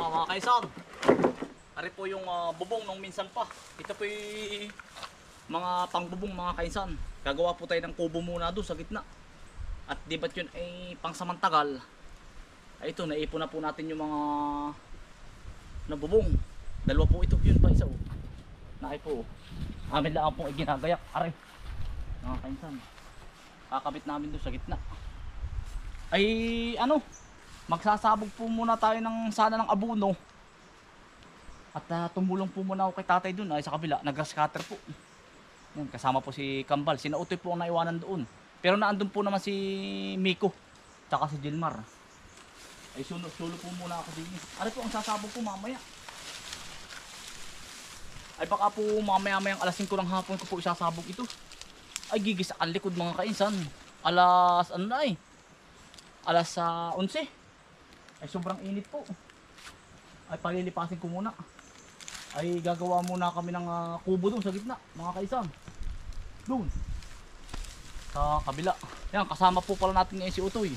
Mga kaisan, ari po yung bubong nung minsan pa. Ito po yung mga pangbubong mga kaisan. Gagawa po tayo ng kubo muna doon sa gitna. At di ba't yun ay pangsamantagal, ay ito, naipon na po natin yung mga nabubong. Dalawa po ito, yun pa isa oh. Naay po. Amin lang pong iginagayak. Ari, mga kaisan, kakabit namin doon sa gitna. Ay ano, magsasabog po muna tayo ng sana ng abuno. At tumulong po muna ako kay tatay dun ay sa kabila, nag-scatter po. Yan, kasama po si Kambal, sina Utoy po ang naiwanan doon. Pero naandun po naman si Miko, tsaka si Gilmar. Ay sulo po muna ako din. Ano po ang sasabog po mamaya? Ay baka po mamaya-mayang alas 5 ng hapon ko po isasabog ito. Ay gigis ang likod mga kainsan. Alas ano na alas 11. Ay sobrang init po. Ay palilipasin ko muna. Ay gagawa muna kami ng kubo doon sa gitna mga kaisan. Doon sa kabila. Yan, kasama po pala natin ngayon si Utoy.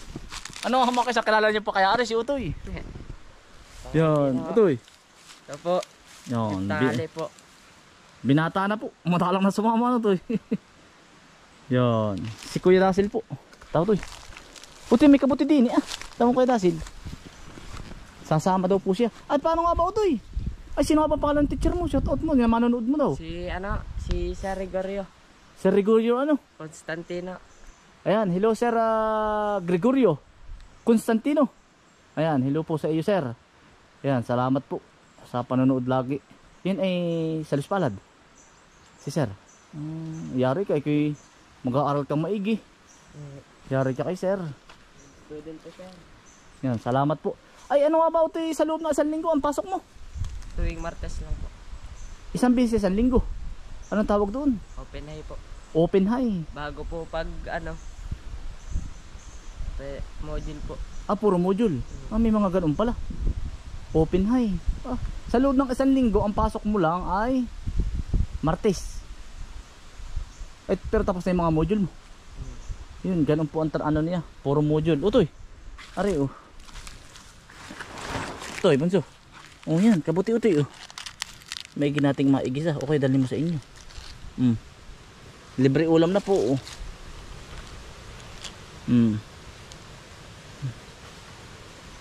Ano mga kaisan, kilala niyo pa kaya ari si Utoy? Yan, Utoy. Ito po. Yan, Tali po. binata na po. Matalang na sumama na Utoy. Yan, si Kuya Dasil po. Tao Utoy. Utoy, may kabuti din Tama Kuya Dasil. Sasama daw po siya. At paano nga ba Utoy? Ay sino nga ba pangalan teacher mo? Shout out mo, manonood mo daw. Si Sir Gregorio. Sir Gregorio ano? Constantino. Ayan, hello Sir Gregorio Constantino. Ayan, hello po sa iyo Sir. Ayan, salamat po sa panonood lagi. Yan ay sa Palad. Si Sir. Yari ka kay mag-aaral kang maigi. Yari ka kay Sir. Student po Sir. Yan, salamat po. Ay ano nga ba ito sa loob ng isang linggo ang pasok mo? Tuwing Martes lang po. Isang beses isang linggo. Anong tawag doon? Open high po. Open high. Bago po pag module po. Puro module. May mga ganun pala. Open high. Sa loob ng isang linggo ang pasok mo lang ay Martes. Pero tapos na yung mga module mo. Yun, ganun po ang ano niya. Puro module. Utoy. Ari Utoy, bunso. Yan, kabuti Utoy May ginating maigisa. Okay, dalhin mo sa inyo. Libre ulam na po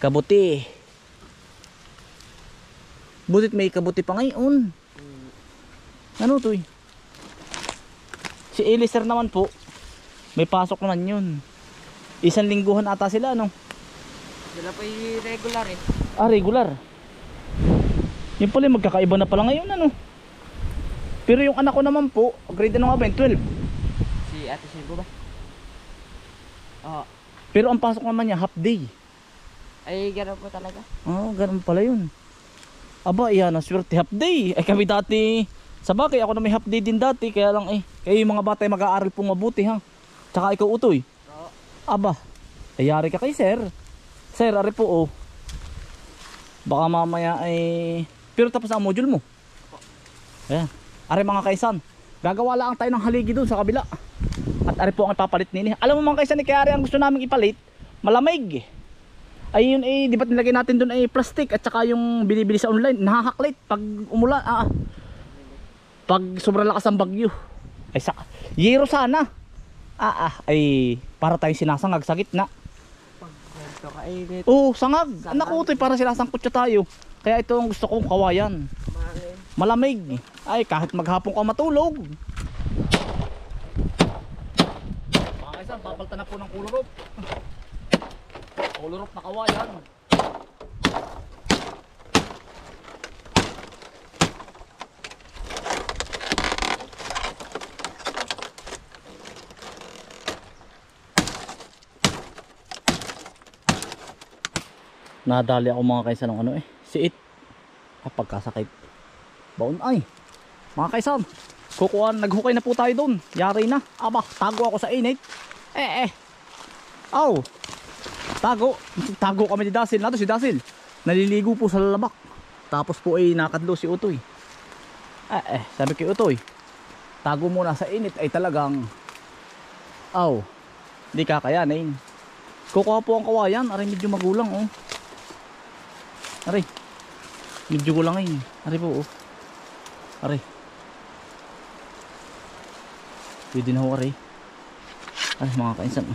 Kabuti. Butit may kabuti pa ngayon. Ano Utoy? Si Eliser naman po, may pasok naman yun. Isang lingguhan ata sila Sila po yung regular regular. Yung pala magkakaiba na pala ngayon Pero yung anak ko naman po, grade ano nga ba yun? 12. Si Ate Silgo ba? Pero ang pasok naman niya half day. Ay gano'n po talaga. Ganun pala yun. Aba, iyan ang swerte half day. Ay kami dati, sa bagay ako na may half day din dati. Kaya lang kayo yung mga bata ay mag-aaral pong mabuti Tsaka ikaw Utoy. Aba, ayari ka kay Sir. Sir, ari po baka mamaya pero tapos na ang module mo. Ayan. Ari mga kaisan, gagawa lang tayo ng haligi doon sa kabila. At ari po ang ipapalit nini. Alam mo mga kaisan, kaya ari ang gusto naming ipalit, malamig. Ay yun di ba't nilagay natin doon plastic at saka yung binibili sa online, nahahaklit pag umulan. Pag sobrang lakas ang bagyo. Ay yero sana. Ay para tayong sinasangag sa gitna. Sangag. Naku Utoy, para sinasangkot siya tayo. Kaya ito ang gusto kong kawayan. Malamig. Ay kahit maghapon ka matulog. Mga kaisan, papalta na po ng kulurop. Kulurop na kawayan. Nadali ako mga kaisan ng siit. Pagkasakit. Baon mga kaisan, naghukay na po tayo doon. Yari na. Aba, tago ako sa init. Tago kami ni Dasil. Si Dasil naliligo po sa lalabak. Tapos po nakadlo si Utoy. Sabi kay Utoy, tago muna sa init ay talagang di kakayanin. Kukuha po ang kawayan. Aray medyo magulang Aray. Medyo gulangin. Ari po oh. Ari. Pwede na ho ari. Ay mga kainsan.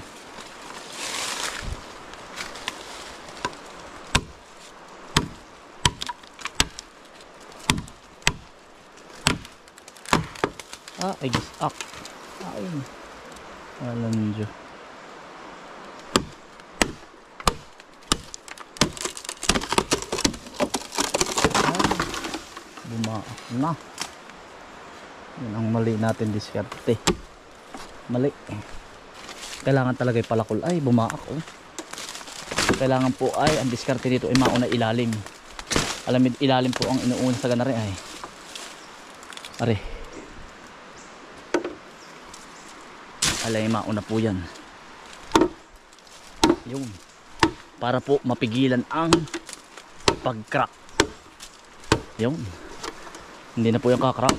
Ay gisak. Ay. Alam nyo. Bumaak na. Yan ang mali natin diskarte. Mali. Kailangan talaga palakol. Ay bumaak oh. Kailangan po ay ang diskarte dito ay mauna ilalim. Alam mo ilalim po ang inuuna sa ganari ay. Are. Alay mauna po yan. Yung para po mapigilan ang pag-crack. Yung hindi na po yung kakrack.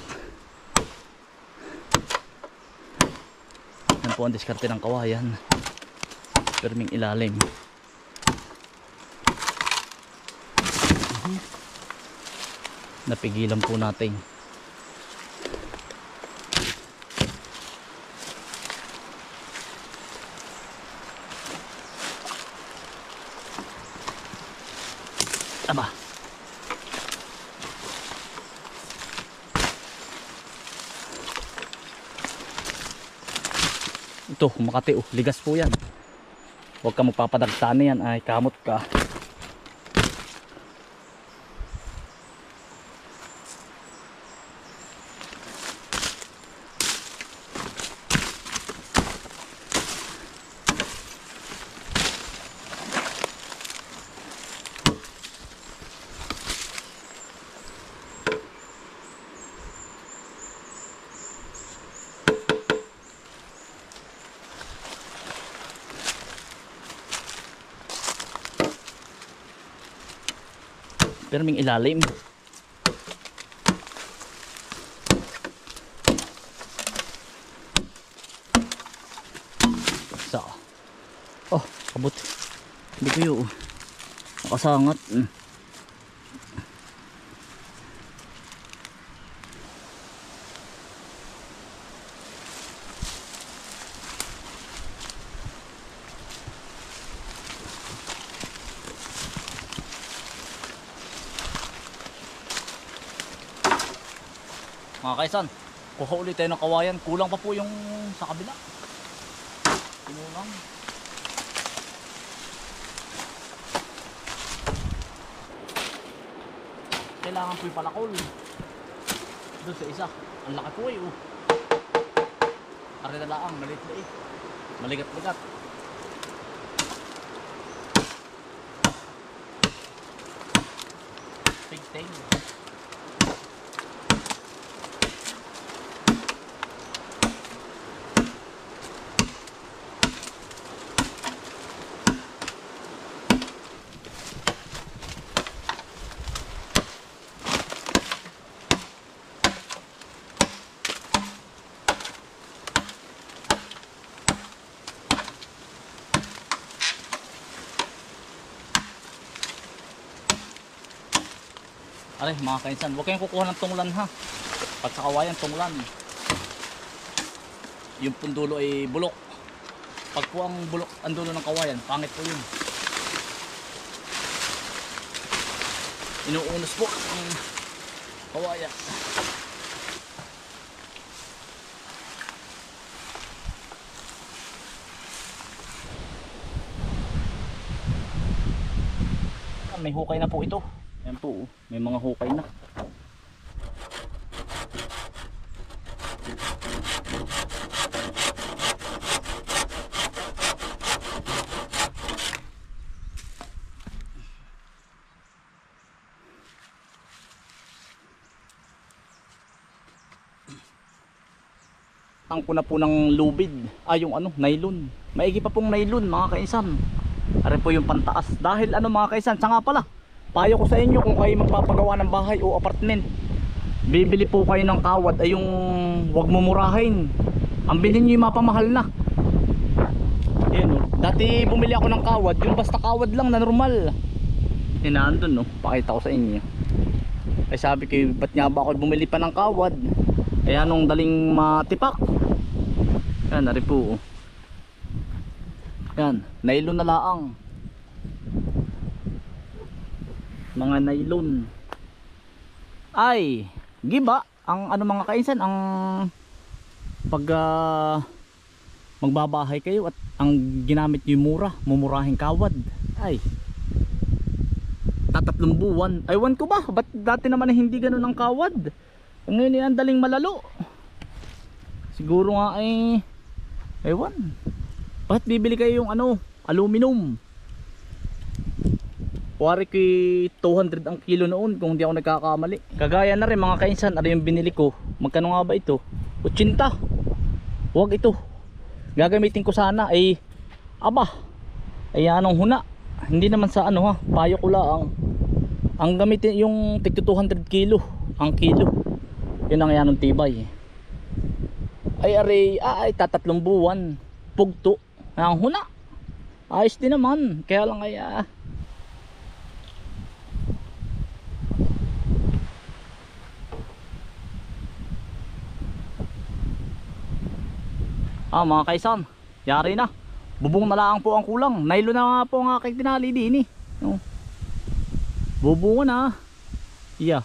Yan po ang diskarte ng kawayan. Perming ilalim. Napigilan po natin. Aba. Ito, Makati oh, ligas po yan. Huwag ka magpapadagtana yan, ay kamot ka. Perming ilalim. Sa. Oh, kabut. Hindi ko yun. Nakasangat. Mga kaisan, kuha ulit tayo ng kawayan. Kulang pa po yung sa kabila. Kinulang. Kailangan po yung palakol. Doon sa isa. Ang laki po eh. Ari na laang, maliit-liit. Maligat-ligat. Big thing. Aray mga kainsan, huwag kayong kukuha ng tunglan ha. Pag sa kawayan, tunglan. Yung pundulo ay bulok. Pag po ang bulok ang dulo ng kawayan, pangit po yun. Inuunos po ang kawayan. May hukay na po ito. Ayan po, may mga hukay na. Tangko na po ng lubid. Yung ano, nylon. Maigi pa pong nylon mga kaisan. Ari po yung pantaas. Dahil ano mga kaisan, sa nga pala, payo ko sa inyo kung kayo magpapagawa ng bahay o apartment, bibili po kayo ng kawad ay yung wag mumurahin. Ang bilhin nyo yung mapamahal na. Yan o. Dati bumili ako ng kawad, yung basta kawad lang na normal. Yan na andun no. Pakita ko sa inyo. Ay sabi ko, ba't nga ba ako bumili pa ng kawad? Ay anong daling matipak? Yan, nari po. Yan, nylon na laang. Mga nylon. Ay, giba ang ano mga kainsan, ang pag magbabahay kayo at ang ginamit nyo yung mura, mumurahing kawad. Ay, tatatlong buwan. Aywan ko ba, ba't dati naman hindi ganun ang kawad? Ngayon ay ang daling malalo. Siguro nga ay ewan, bakit bibili kayo yung ano, aluminum? Wari ko 200 ang kilo noon kung hindi ako nagkakamali. Kagaya na rin mga kainsan, ano yung binili ko? Magkano nga ba ito? 80. Huwag ito. Gagamitin ko sana ay aba, ay anong huna. Hindi naman sa ano ha, payo ko lang. Ang gamitin yung tig 200 kilo ang kilo. Yun ang yanong tibay. Ay aray, ay tatatlong buwan. Pugto. Ang huna. Ayos din naman. Kaya lang ay mga kaisan, yari na. Bubong na lang po ang kulang. Nylon na nga po ang aking tinali din eh. No. Bubong na. Iya.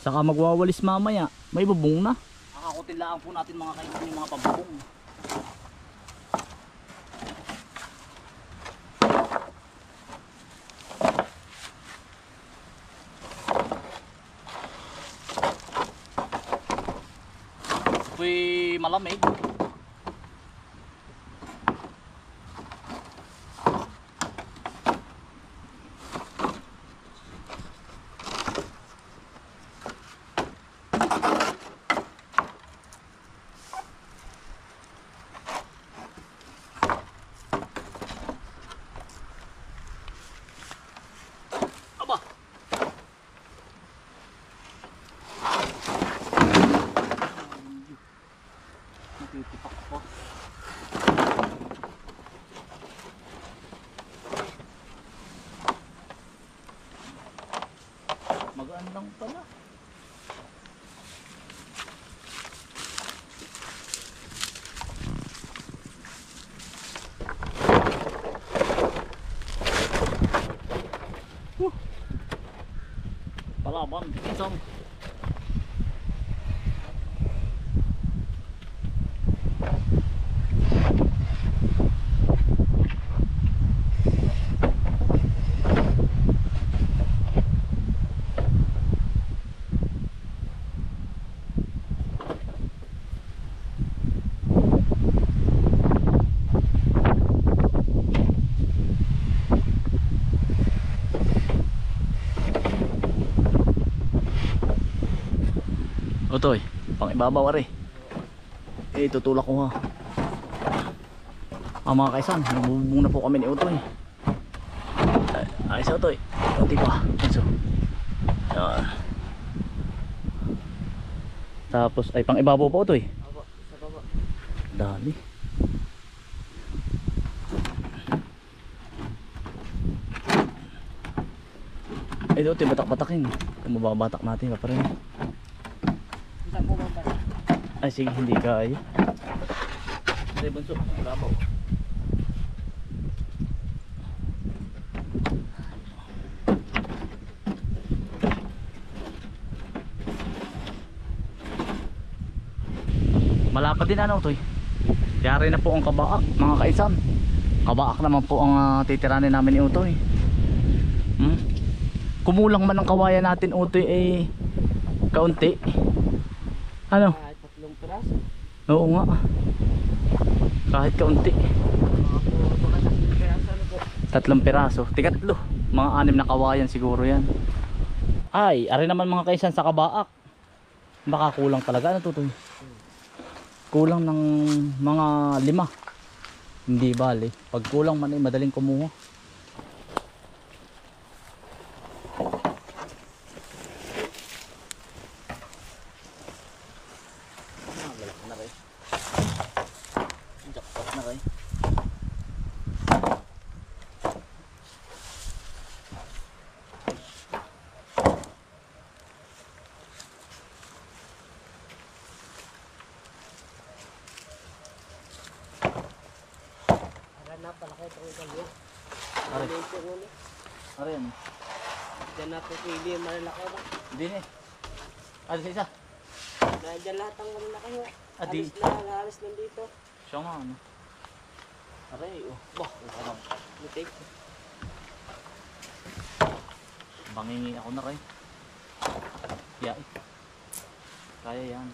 Saka magwawalis mamaya. May bubong na. Kakakutin lang po natin mga kaisan yung mga pabubong. Uy, malamig. Magaan lang pala. Palaban, isang Otoy, pang ibabaw ari. Tutulak ko ha. Mga kaisan, nabubong na po kami ni Otoy. Ayos Otoy. Kunti pa. So. Yan. Tapos ay pang ibabaw pa Otoy. Sa baba. Dali. Ay Otoy, batak-batakin. Kung mababatak natin pa rin. Saan po ba? Ay sige, hindi kaya. Ay bunso, labaw. Malapad din ano Toy. Yari na po ang kabaak mga kaisan. Kabaak naman po ang titiranin namin ni Utoy. Kumulang man ang kawayan natin Utoy ay kaunti. Ano? Kahit 3 piraso. Oo nga. Kahit kaunti. Mga 3 piraso. Tigatlo. Mga 6 na kawayan siguro yan. Ay, ari naman mga kaisan sa kabaak. Baka kulang talaga. Ano Tutoy? Kulang ng mga 5. Hindi bale. Pag kulang man ay madaling kumuha. Palaki itong kalyo. Aray. Maliit yung ulo. Ano yan? Diyan na po pili yung malalaki na. Hindi na eh. Ano sa isa? Nandiyan lahat ang malalaki ho. Adi. Alis nandito. Siya nga ano. Aray, oh. Bah, ano. Mutik. Bangingi ako na rin. Yeah. Kaya yan.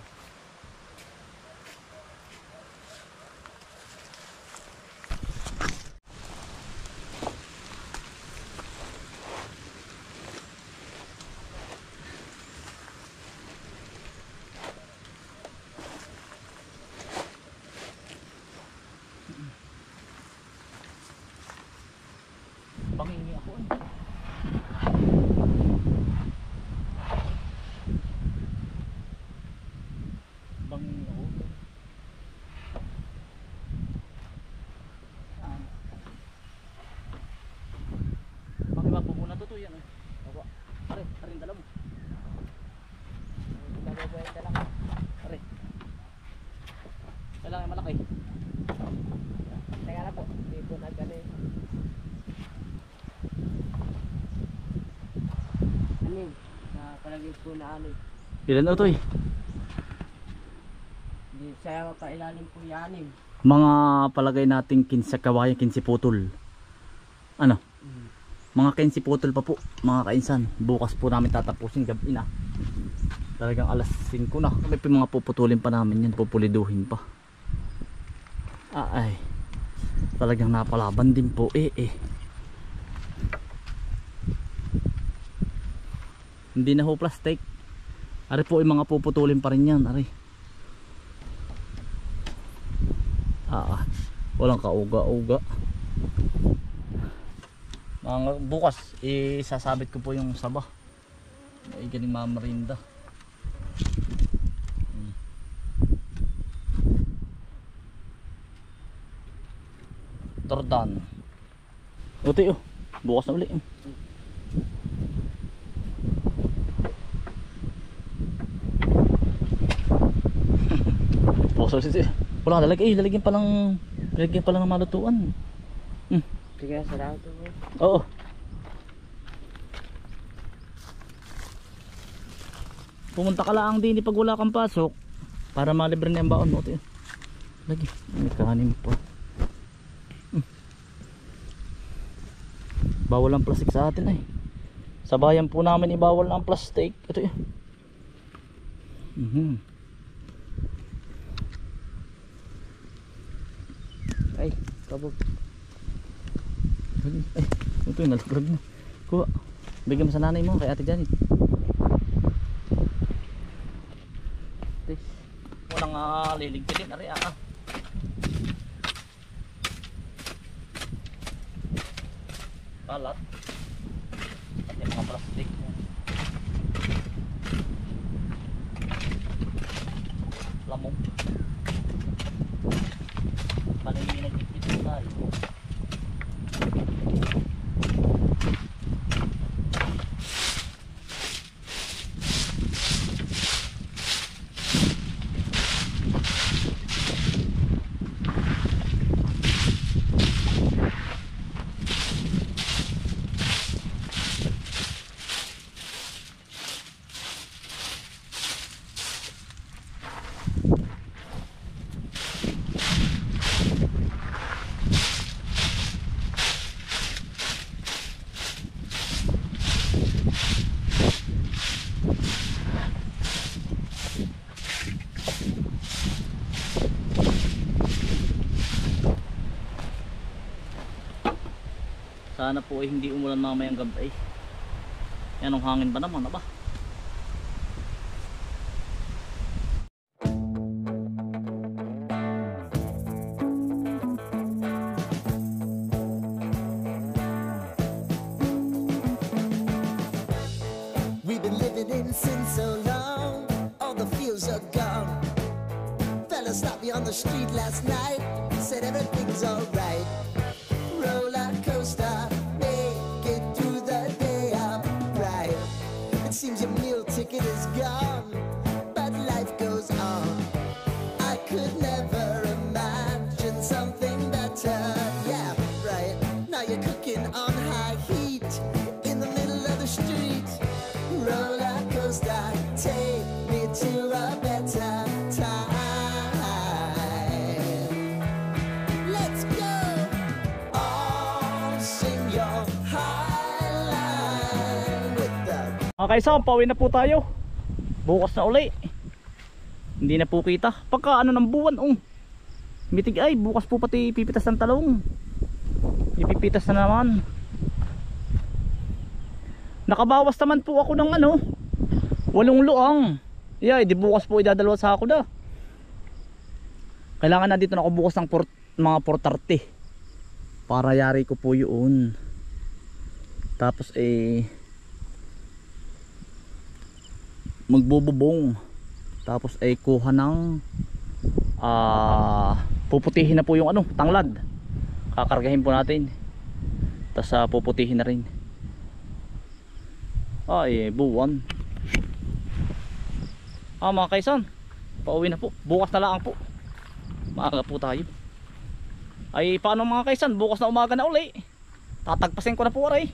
Bangingi ako eh. Bangingi ako. Ah. Bakit ba po muna to yan eh? Opo. Are, aring dala mo. Nababayan talaga. Are. Kailangan malaki. Teka lang po. Hindi po nagano eh. Anim. Napalagay po na anim. Ilan na to eh? Hindi saya mapailalim po yung anim. Mga palagay nating 15 kawayan, 15 putol. Ano? Mga 15 putol pa po, mga kainsan. Bukas po namin tatapusin gabi na. Talagang alas 5 na. Kami po mga puputulin pa namin yan, pupuliduhin pa. Ay. Talagang napalaban din po Hindi na ho plastic. Ari po yung mga puputulin pa rin yan, ari. Walang kauga-uga. Bukas isasabit ko po yung saba. Ay galing mamarinda. Tordan. Uti oh. Bukas na uli. Bukas na uli. Wala lalagyan pa lang ng malutuan. Sige, sarado mo. Oo. Pumunta ka lang din pag wala kang pasok para malibre na yung baon mo. Lagi, may kanin pa. Bawal ang plastic sa atin ay. Sa bayan po namin ibawal ang plastic. Ito yun. Ay, kabog. Ay, ito yung nalaglag na. Kuha. Bigyan mo sa nanay mo kay Ate Janet. Unang liligpilin. Ari kalat. At yung mga plastic. Lamong. Paling nagpipit tayo. Sana po ay hindi umulan mamayang gabi. Yan ang hangin ba naman, aba? We've been living in sin so long, all the fields are gone. Fella stopped me on the street last night, said everything's alright. Roller coaster, make it through the day upright. It seems your meal ticket is gone, but life goes on. I could never imagine something better. Yeah, Mga kaisan, pauwi na po tayo. Bukas na uli. Hindi na po kita. Pagka ano ng buwan, mitig ay, bukas po pati pipitas ng talong. Ipipitas na naman. Nakabawas naman po ako ng 8 luang. Di bukas po idadalawa sa ako na. Kailangan na dito na ako bukas ng mga 4:30 para yari ko po yun. Tapos magbububong. Tapos kuha ng puputihin na po yung tanglad. Kakargahin po natin. Tapos puputihin na rin. Buwan. Mga kaisan, pauwi na po. Bukas na lang po. Maaga po tayo. Paano mga kaisan, bukas na umaga na uli. Tatagpasin ko na po aray.